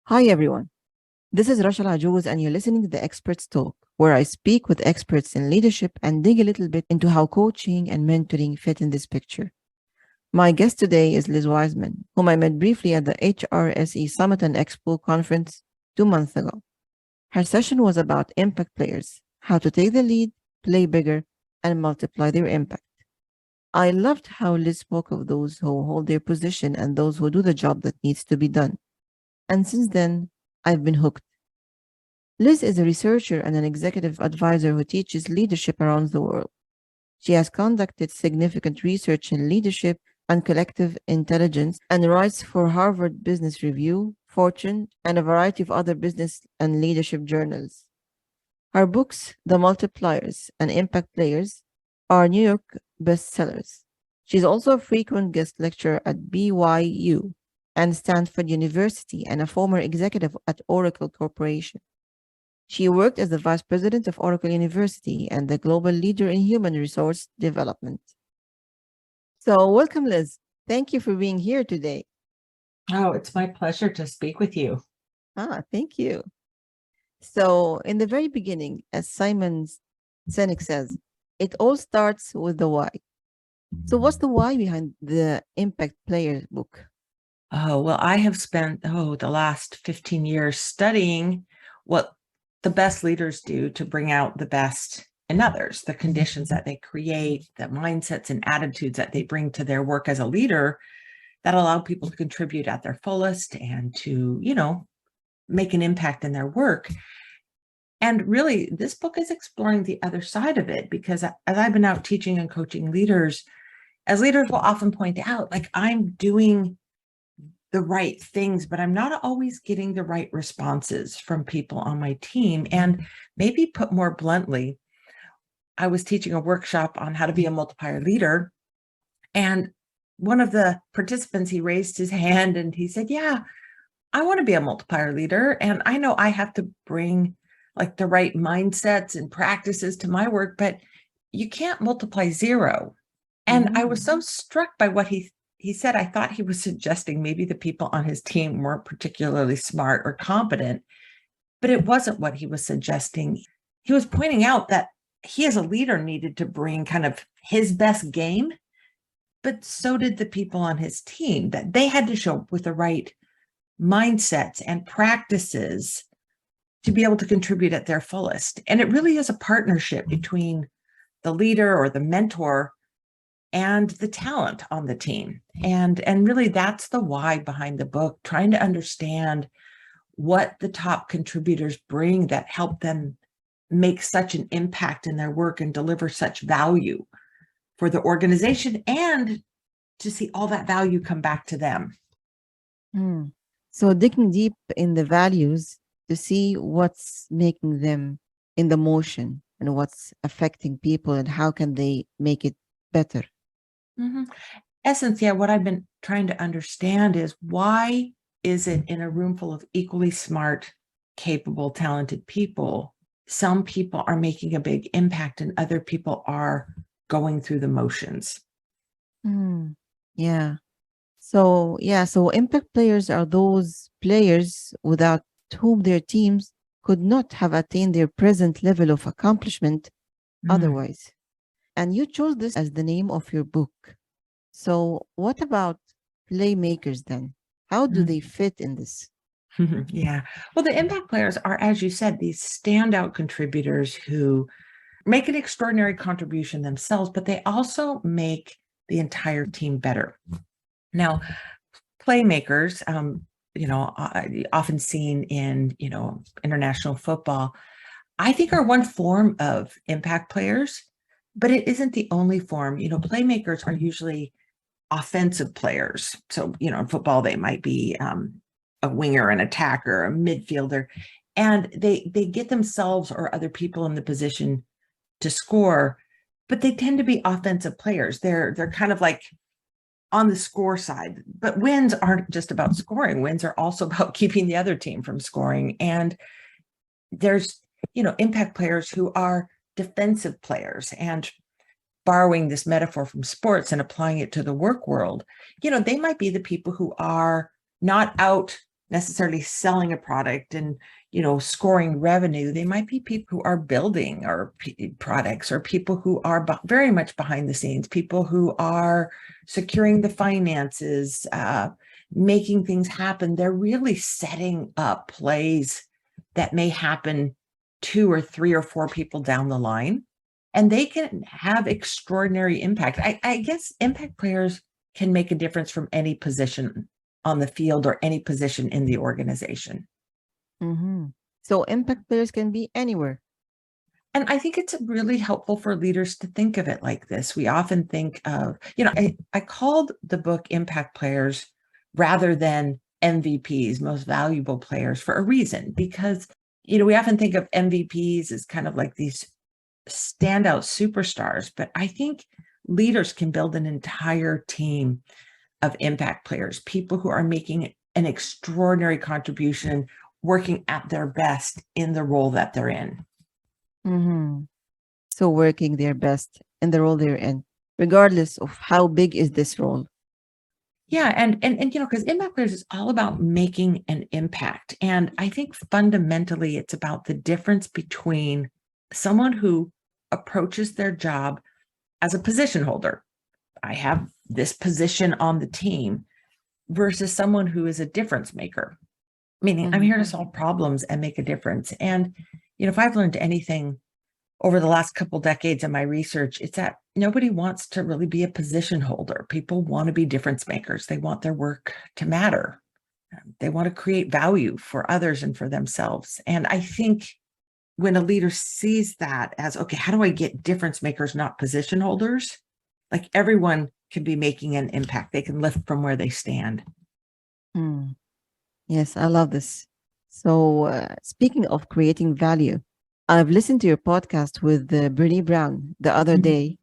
Hi, everyone. This is 𝗁𝗁𝗄𝐽, and you're listening to the Experts Talk, where I speak with experts in leadership and dig a little bit into how coaching and mentoring fit in this picture. My guest today is Liz Wiseman, whom I met briefly at the HRSE Summit Expo Conference 2 months ago. Her session was about impact players, how to take the lead, play bigger, and multiply their impact. I loved how Liz spoke of those who hold their position and those who do the job that needs to be done. And since then, I've been hooked. Liz is a researcher and an executive advisor who teaches leadership around the world. She has conducted significant research in leadership and collective intelligence and writes for Harvard Business Review, Fortune, and a variety of other business and leadership journals. Her books, The Multipliers and Impact Players, are New York bestsellers. She's also a frequent guest lecturer at BYU and Stanford University and a former executive at Oracle Corporation. She worked as the vice president of Oracle University and the global leader in human resource development. So welcome, Liz. Thank you for being here today. Oh, it's my pleasure to speak with you. Thank you. So in the very beginning, as Simon Sinek says, it all starts with the why. So what's the why behind the Impact Players book? Oh, well, I have spent, the last 15 years studying what the best leaders do to bring out the best in others, the conditions that they create, the mindsets and attitudes that they bring to their work as a leader that allow people to contribute at their fullest and to, make an impact in their work. And really, this book is exploring the other side of it, because as I've been out teaching and coaching leaders, as leaders will often point out, like, I'm doing the right things, but I'm not always getting the right responses from people on my team. And maybe put more bluntly, I was teaching a workshop on how to be a multiplier leader. And one of the participants, he raised his hand and he said, yeah, I want to be a multiplier leader. And I know I have to bring like the right mindsets and practices to my work, but you can't multiply zero. And I was so struck by what he said. I thought he was suggesting maybe the people on his team weren't particularly smart or competent, but it wasn't what he was suggesting. He was pointing out that he as a leader needed to bring kind of his best game, but so did the people on his team, that they had to show up with the right mindsets and practices to be able to contribute at their fullest. And it really is a partnership between the leader or the mentor and the talent on the team. And really that's the why behind the book, trying to understand what the top contributors bring that help them make such an impact in their work and deliver such value for the organization, and to see all that value come back to them. So digging deep in the values to see what's making them in the motion and what's affecting people and how can they make it better. Essence, what I've been trying to understand is, why is it in a room full of equally smart, capable, talented people, some people are making a big impact and other people are going through the motions? So impact players are those players without whom their teams could not have attained their present level of accomplishment otherwise. And you chose this as the name of your book. So what about Playmakers then? How do they fit in this? Well, the impact players are, as you said, these standout contributors who make an extraordinary contribution themselves, but they also make the entire team better. Now, playmakers, often seen in, international football, I think are one form of impact players, but it isn't the only form. Playmakers are usually offensive players. So, in football, they might be a winger, an attacker, a midfielder, and they get themselves or other people in the position to score, but they tend to be offensive players. They're kind of like on the score side, but wins aren't just about scoring. Wins are also about keeping the other team from scoring. And there's, impact players who are defensive players. And borrowing this metaphor from sports and applying it to the work world, they might be the people who are not out necessarily selling a product and, scoring revenue. They might be people who are building or products, or people who are very much behind the scenes, people who are securing the finances, making things happen. They're really setting up plays that may happen 2 or 3 or 4 people down the line, and they can have extraordinary impact. I guess impact players can make a difference from any position on the field or any position in the organization. Mm-hmm. So impact players can be anywhere. And I think it's really helpful for leaders to think of it like this. We often think of, I called the book Impact Players rather than MVPs, most valuable players, for a reason, because, we often think of MVPs as kind of like these standout superstars, but I think leaders can build an entire team of impact players, people who are making an extraordinary contribution, working at their best in the role that they're in. Mm-hmm. So working their best in the role they're in, regardless of how big is this role. Yeah, and because impact players is all about making an impact. And I think fundamentally it's about the difference between someone who approaches their job as a position holder. I have this position on the team, versus someone who is a difference maker, meaning I'm here to solve problems and make a difference. And, if I've learned anything over the last couple decades in my research, it's that nobody wants to really be a position holder. People want to be difference makers. They want their work to matter. They want to create value for others and for themselves. And I think when a leader sees that as, okay, how do I get difference makers, not position holders? Like, everyone can be making an impact. They can lift from where they stand. Yes, I love this. So speaking of creating value, I've listened to your podcast with Brené Brown the other day,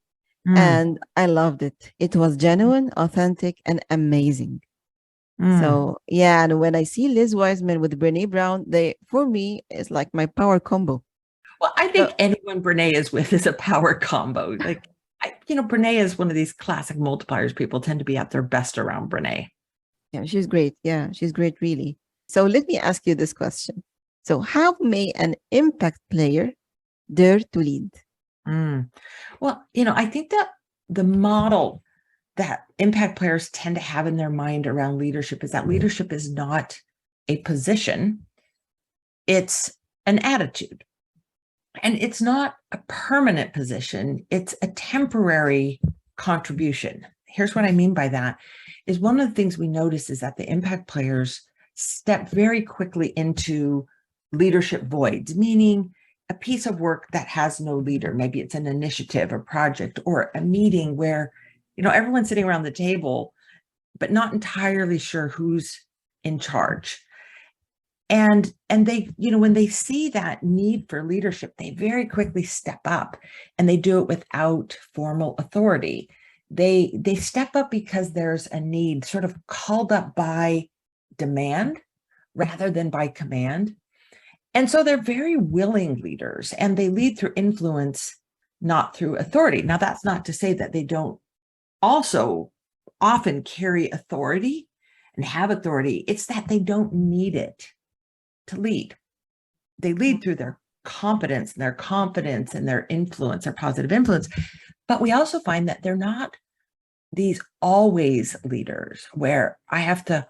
and I loved it. It was genuine, authentic, and amazing. So yeah, and when I see Liz Wiseman with Brené Brown, for me, it's like my power combo. Well, I think anyone Brené is with is a power combo. Like, Brené is one of these classic multipliers. People tend to be at their best around Brené. Yeah, she's great. Yeah, she's great, really. So let me ask you this question. So how may an impact player dare to lead? Well, I think that the model that impact players tend to have in their mind around leadership is that leadership is not a position, it's an attitude. And it's not a permanent position, it's a temporary contribution. Here's what I mean by that, is one of the things we notice is that the impact players step very quickly into leadership voids, meaning a piece of work that has no leader. Maybe it's an initiative, a project, or a meeting where, everyone's sitting around the table, but not entirely sure who's in charge. And they, when they see that need for leadership, they very quickly step up, and they do it without formal authority. They step up because there's a need sort of called up by demand rather than by command. And so they're very willing leaders, and they lead through influence, not through authority. Now, that's not to say that they don't also often carry authority and have authority. It's that they don't need it to lead. They lead through their competence and their confidence and their influence, their positive influence. But we also find that they're not these always leaders where I have to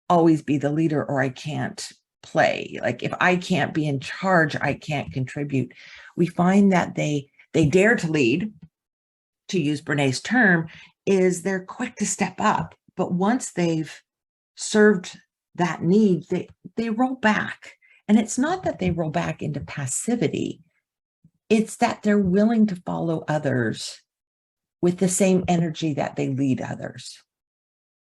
always be the leader or I can't play. Like, if I can't be in charge, I can't contribute. We find that they dare to lead, to use Brené's term, is they're quick to step up. But once they've served that need, they roll back. And it's not that they roll back into passivity. It's that they're willing to follow others with the same energy that they lead others.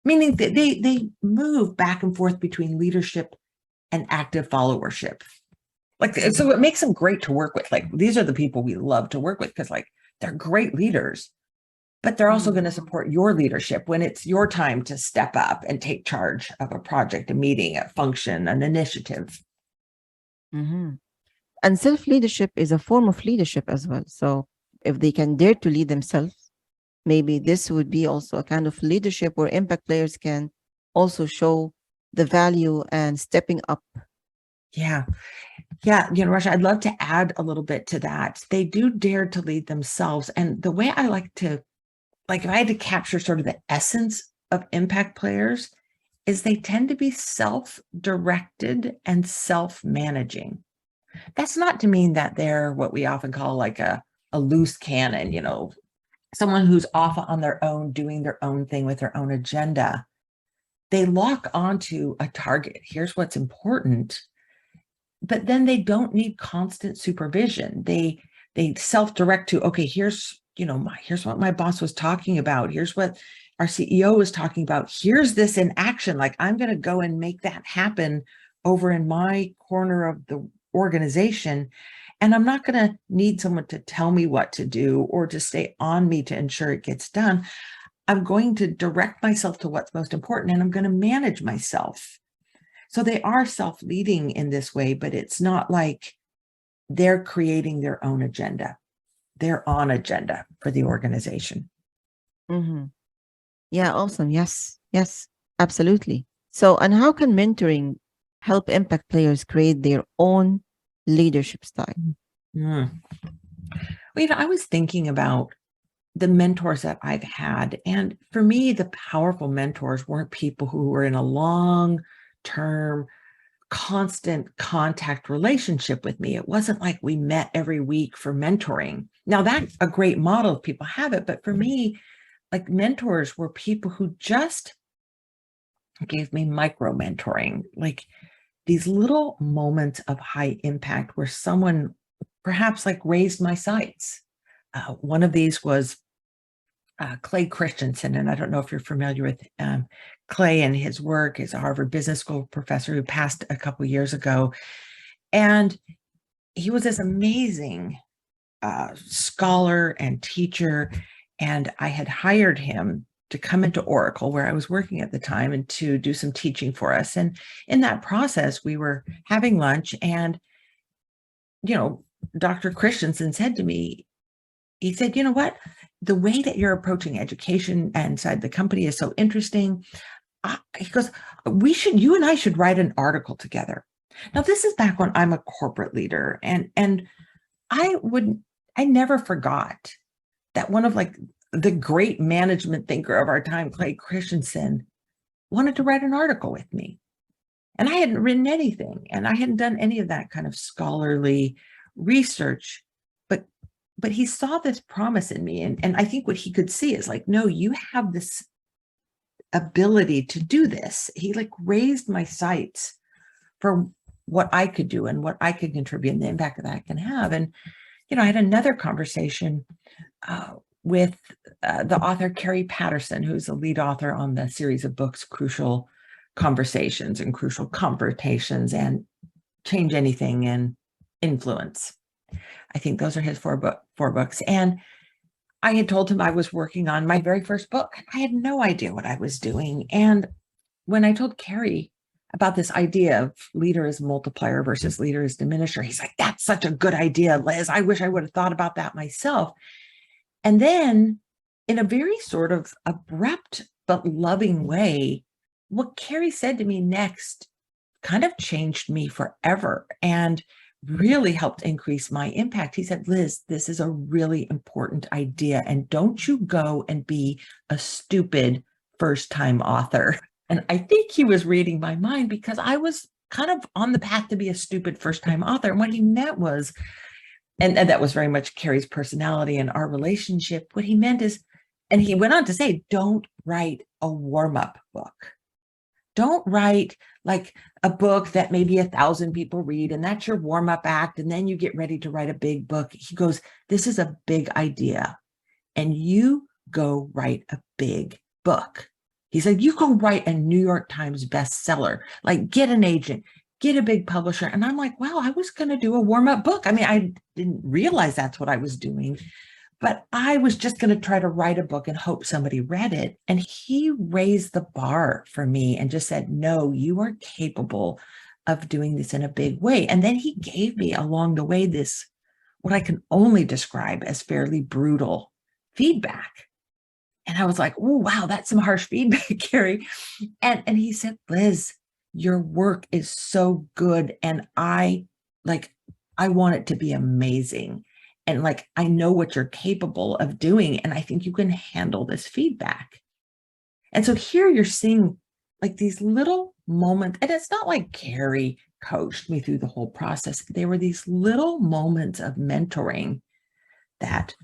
Meaning that they move back and forth between leadership and active followership. Like, so it makes them great to work with. Like, these are the people we love to work with because, like, they're great leaders, but they're also going to support your leadership when it's your time to step up and take charge of a project, a meeting, a function, an initiative. And self-leadership is a form of leadership as well. So if they can dare to lead themselves, maybe this would be also a kind of leadership where impact players can also show the value and stepping up. Yeah. Yeah. Rasha, I'd love to add a little bit to that. They do dare to lead themselves. And the way I like to, if I had to capture sort of the essence of impact players, is they tend to be self-directed and self-managing. That's not to mean that they're what we often call like a loose cannon, someone who's off on their own, doing their own thing with their own agenda. They lock onto a target. Here's what's important. But then they don't need constant supervision. They self-direct to, okay, here's what my boss was talking about. Here's what our CEO was talking about. Here's this in action. Like, I'm going to go and make that happen over in my corner of the organization. And I'm not going to need someone to tell me what to do or to stay on me to ensure it gets done. I'm going to direct myself to what's most important, and I'm going to manage myself. So they are self-leading in this way, but it's not like they're creating their own agenda. They're on agenda for the organization. Mm-hmm. Yeah, awesome. Yes, absolutely. So, and how can mentoring help impact players create their own leadership style? Well, I was thinking about the mentors that I've had. And for me, the powerful mentors weren't people who were in a long-term, constant contact relationship with me. It wasn't like we met every week for mentoring. Now, that's a great model if people have it. But for me, like, mentors were people who just gave me micro mentoring, like these little moments of high impact where someone perhaps like raised my sights. One of these was Clay Christensen, and I don't know if you're familiar with Clay and his work. He's a Harvard Business School professor who passed a couple years ago. And he was this amazing scholar and teacher. And I had hired him to come into Oracle, where I was working at the time, and to do some teaching for us. And in that process, we were having lunch, and, Dr. Christensen said to me, he said, you know what? The way that you're approaching education inside the company is so interesting. He goes, you and I should write an article together. Now, this is back when I'm a corporate leader, and I never forgot that one of the great management thinker of our time, Clay Christensen, wanted to write an article with me. And I hadn't written anything, and I hadn't done any of that kind of scholarly research, but he saw this promise in me. And I think what he could see is like, no, you have this ability to do this. He raised my sights for what I could do and what I could contribute and the impact that I can have. And, I had another conversation with the author Carrie Patterson, who's the lead author on the series of books, Crucial Conversations and Crucial Confrontations and Change Anything and Influence. I think those are his four books. And I had told him I was working on my very first book. I had no idea what I was doing. And when I told Carrie about this idea of leader as multiplier versus leader as diminisher, he's like, that's such a good idea, Liz. I wish I would have thought about that myself. And then, in a very sort of abrupt but loving way, what Carrie said to me next kind of changed me forever and really helped increase my impact. He said, Liz, this is a really important idea, and don't you go and be a stupid first-time author. And I think he was reading my mind, because I was kind of on the path to be a stupid first-time author. And what he meant was, and that was very much Carrie's personality and our relationship, what he meant is, and he went on to say, don't write a warm-up book. Don't write like a book that maybe 1,000 people read, and that's your warm-up act, and then you get ready to write a big book. He goes, this is a big idea, and you go write a big book. He said, you go write a New York Times bestseller, like get an agent, get a big publisher. And I'm like, wow, I was going to do a warm-up book. I mean, I didn't realize that's what I was doing, but I was just going to try to write a book and hope somebody read it. And he raised the bar for me and just said, no, you are capable of doing this in a big way. And then he gave me along the way this, what I can only describe as fairly brutal feedback. And I was like, oh, wow, that's some harsh feedback, Carrie. And he said, Liz, your work is so good. And I want it to be amazing. And like, I know what you're capable of doing. And I think you can handle this feedback. And so here you're seeing like these little moments, and it's not like Carrie coached me through the whole process. They were these little moments of mentoring that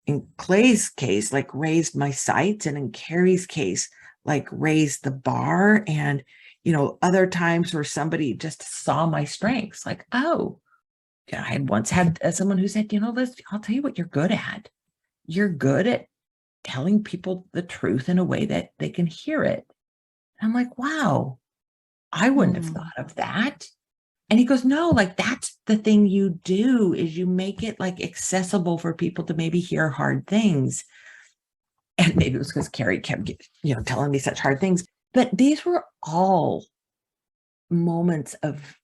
in Clay's case, like raised my sights, and in Carrie's case, like raised the bar. And, other times where somebody just saw my strengths, like, oh, I had once had someone who said, Liz, I'll tell you what you're good at. You're good at telling people the truth in a way that they can hear it. And I'm like, wow, I wouldn't have thought of that. And he goes, no, like that's the thing you do, is you make it like accessible for people to maybe hear hard things. And maybe it was because Carrie kept, telling me such hard things. But these were all moments of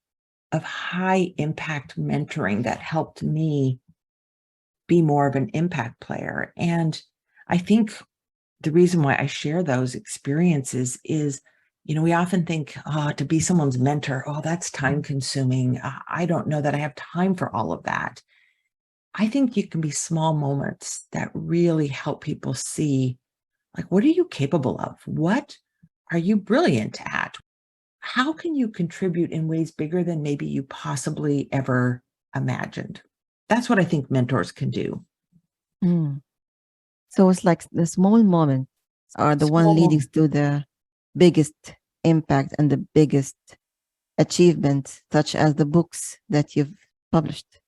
high impact mentoring that helped me be more of an impact player. And I think the reason why I share those experiences is, we often think, to be someone's mentor, that's time consuming. I don't know that I have time for all of that. I think you can be small moments that really help people see, like, what are you capable of? What are you brilliant at? How can you contribute in ways bigger than maybe you possibly ever imagined? That's what I think mentors can do. So it's like the small moments are the one leading to the biggest impact and the biggest achievement, such as the books that you've published.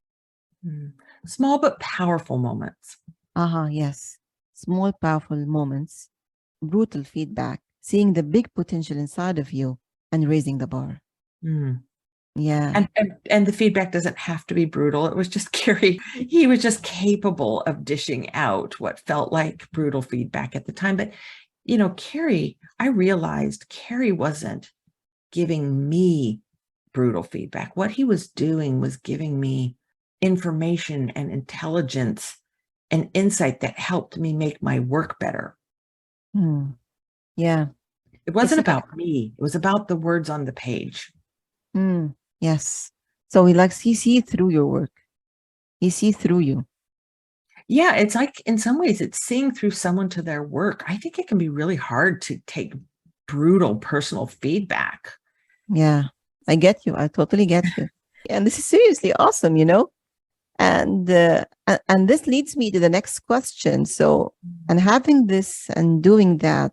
Small but powerful moments. Yes. Small, powerful moments, brutal feedback, seeing the big potential inside of you and raising the bar. Yeah. And the feedback doesn't have to be brutal. It was just Carrie. He was just capable of dishing out what felt like brutal feedback at the time. But, Carrie, I realized Carrie wasn't giving me brutal feedback. What he was doing was giving me information and intelligence and insight that helped me make my work better. Yeah. It wasn't about me. It was about the words on the page. Yes. So he sees through your work. He sees through you. Yeah, it's like, in some ways, it's seeing through someone to their work. I think it can be really hard to take brutal personal feedback. Yeah, I get you. I totally get you. And this is seriously awesome, And this leads me to the next question. So, and having this and doing that,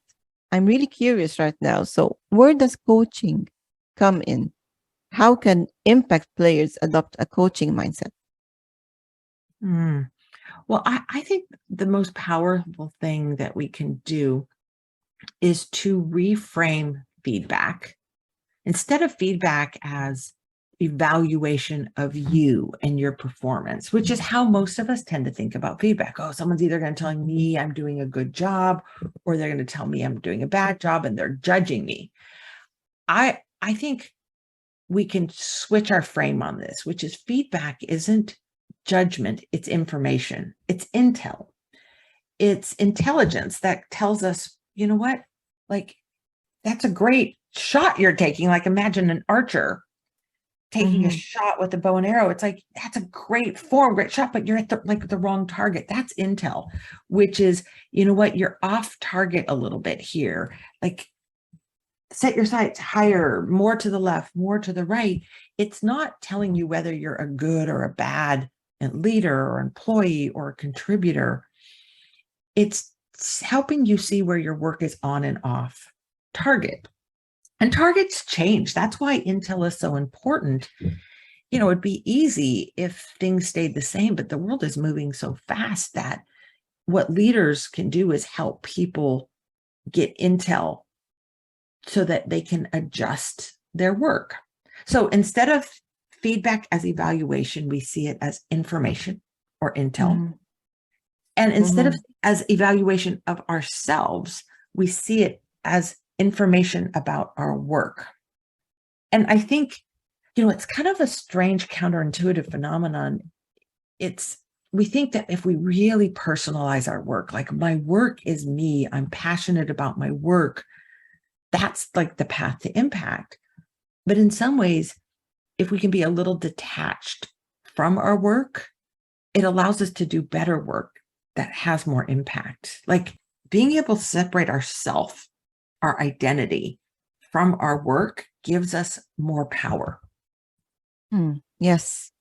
I'm really curious right now. So, where does coaching come in? How can impact players adopt a coaching mindset? Well, I think the most powerful thing that we can do is to reframe feedback. Instead of feedback as evaluation of you and your performance, which is how most of us tend to think about feedback. Oh, someone's either going to tell me I'm doing a good job, or they're going to tell me I'm doing a bad job, and they're judging me. I think we can switch our frame on this, which is feedback isn't judgment, it's information, it's intel, it's intelligence that tells us, you know what, like, that's a great shot you're taking. Like, imagine an archer taking a shot with a bow and arrow. It's like, that's a great form, great shot, but you're at the wrong target. That's intel, which is, you know what, you're off target a little bit here. Like, set your sights higher, more to the left, more to the right. It's not telling you whether you're a good or a bad leader or employee or contributor. It's helping you see where your work is on and off target. And targets change. That's why intel is so important. It'd be easy if things stayed the same, but the world is moving so fast that what leaders can do is help people get intel so that they can adjust their work. So instead of feedback as evaluation, we see it as information or intel. And instead of as evaluation of ourselves, we see it as information about our work. And I think, it's kind of a strange counterintuitive phenomenon. We think that if we really personalize our work, like, my work is me, I'm passionate about my work, that's like the path to impact. But in some ways, if we can be a little detached from our work, it allows us to do better work that has more impact. Like being able to separate ourself, our identity from our work gives us more power. Yes.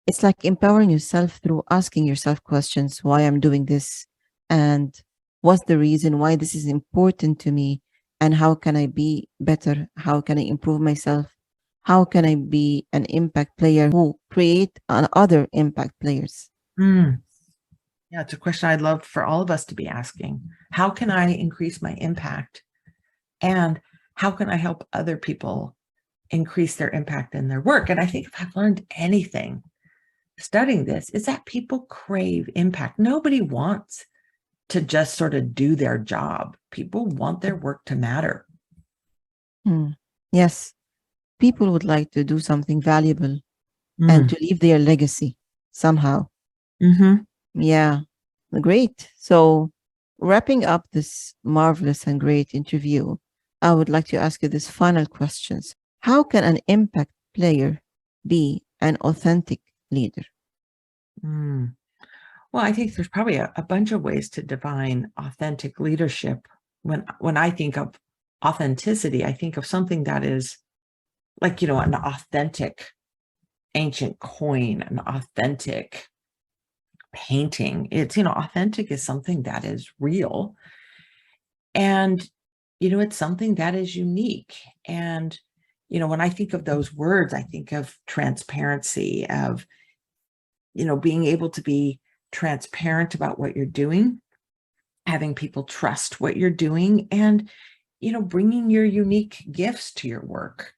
It's like empowering yourself through asking yourself questions, why I'm doing this, and what's the reason why this is important to me, and how can I be better? How can I improve myself? How can I be an impact player who create other impact players? Yeah, it's a question I'd love for all of us to be asking. How can I increase my impact? And how can I help other people increase their impact in their work? And I think if I've learned anything studying this, is that people crave impact. Nobody wants to just sort of do their job. People want their work to matter. Yes. People would like to do something valuable and to leave their legacy somehow. Yeah, great. So wrapping up this marvelous and great interview, I would like to ask you this final questions. How can an impact player be an authentic leader? Well, I think there's probably a bunch of ways to define authentic leadership. When I think of authenticity, I think of something that is like, an authentic ancient coin, an authentic painting. It's, authentic is something that is real. And, it's something that is unique. And, when I think of those words, I think of transparency, of, being able to be transparent about what you're doing, having people trust what you're doing, and, bringing your unique gifts to your work.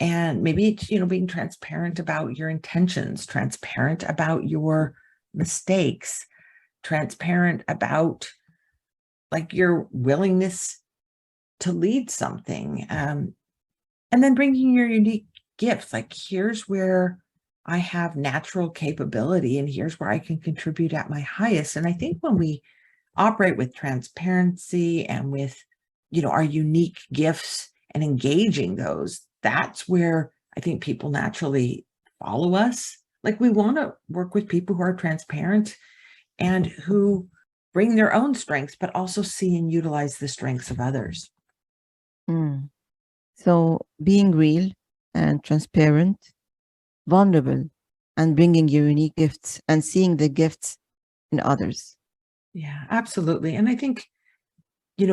And maybe, being transparent about your intentions, transparent about your mistakes, transparent about like your willingness to lead something. And then bringing your unique gifts, like here's where I have natural capability and here's where I can contribute at my highest. And I think when we operate with transparency and with, our unique gifts and engaging those, that's where I think people naturally follow us. Like we want to work with people who are transparent and who bring their own strengths, but also see and utilize the strengths of others. So being real and transparent, vulnerable, and bringing your unique gifts and seeing the gifts in others. Yeah, absolutely. And I think,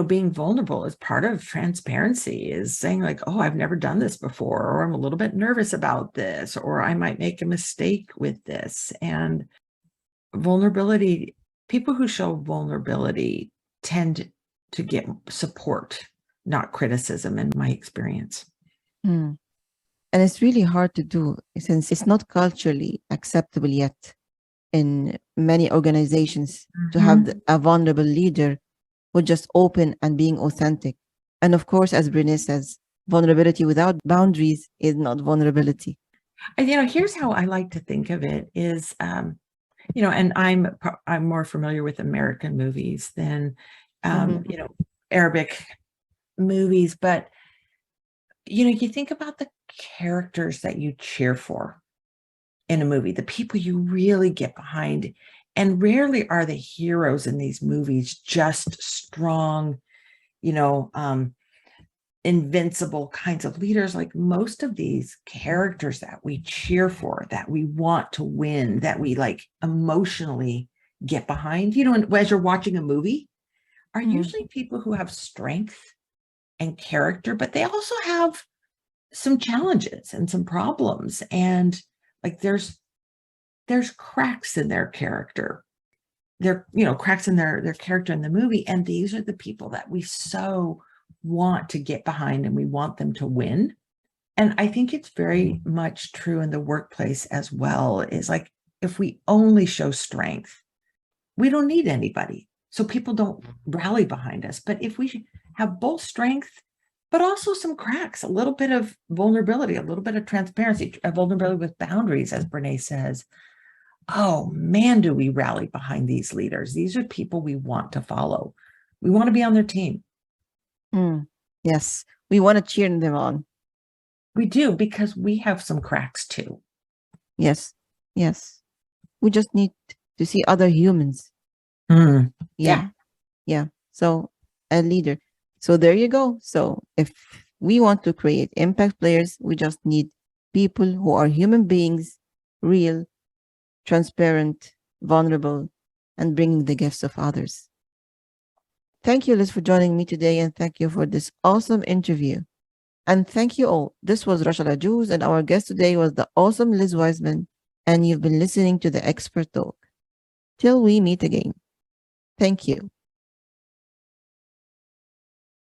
being vulnerable is part of transparency, is saying like, oh, I've never done this before, or I'm a little bit nervous about this, or I might make a mistake with this. And vulnerability, people who show vulnerability tend to get support, not criticism, in my experience. And it's really hard to do since it's not culturally acceptable yet in many organizations to have a vulnerable leader who just open and being authentic. And of course, as Brené says, vulnerability without boundaries is not vulnerability. And, here's how I like to think of it is, and I'm more familiar with American movies than, Arabic movies, but, you think about the characters that you cheer for in a movie, the people you really get behind. And rarely are the heroes in these movies just strong, invincible kinds of leaders. Like most of these characters that we cheer for, that we want to win, that we like emotionally get behind, and as you're watching a movie, are usually people who have strength and character, but they also have some challenges and some problems. And like there's cracks in their character. There, cracks in their character in the movie. And these are the people that we so want to get behind and we want them to win. And I think it's very much true in the workplace as well, is like, if we only show strength, we don't need anybody. So people don't rally behind us. But if we have both strength, but also some cracks, a little bit of vulnerability, a little bit of transparency, a vulnerability with boundaries, as Brené says, oh man, do we rally behind these leaders. These are people we want to follow. We want to be on their team. Yes, we want to cheer them on. We do, because we have some cracks too. Yes. Yes. We just need to see other humans. Mm. Yeah. Yeah. So a leader. So there you go. So if we want to create impact players, we just need people who are human beings, real, transparent, vulnerable, and bringing the gifts of others. Thank you, Liz, for joining me today, and thank you for this awesome interview. And thank you all. This was 𝗳𝐵𝐺 العجوز, and our guest today was the awesome Liz Wiseman, and you've been listening to the Expert Talk. Till we meet again. Thank you.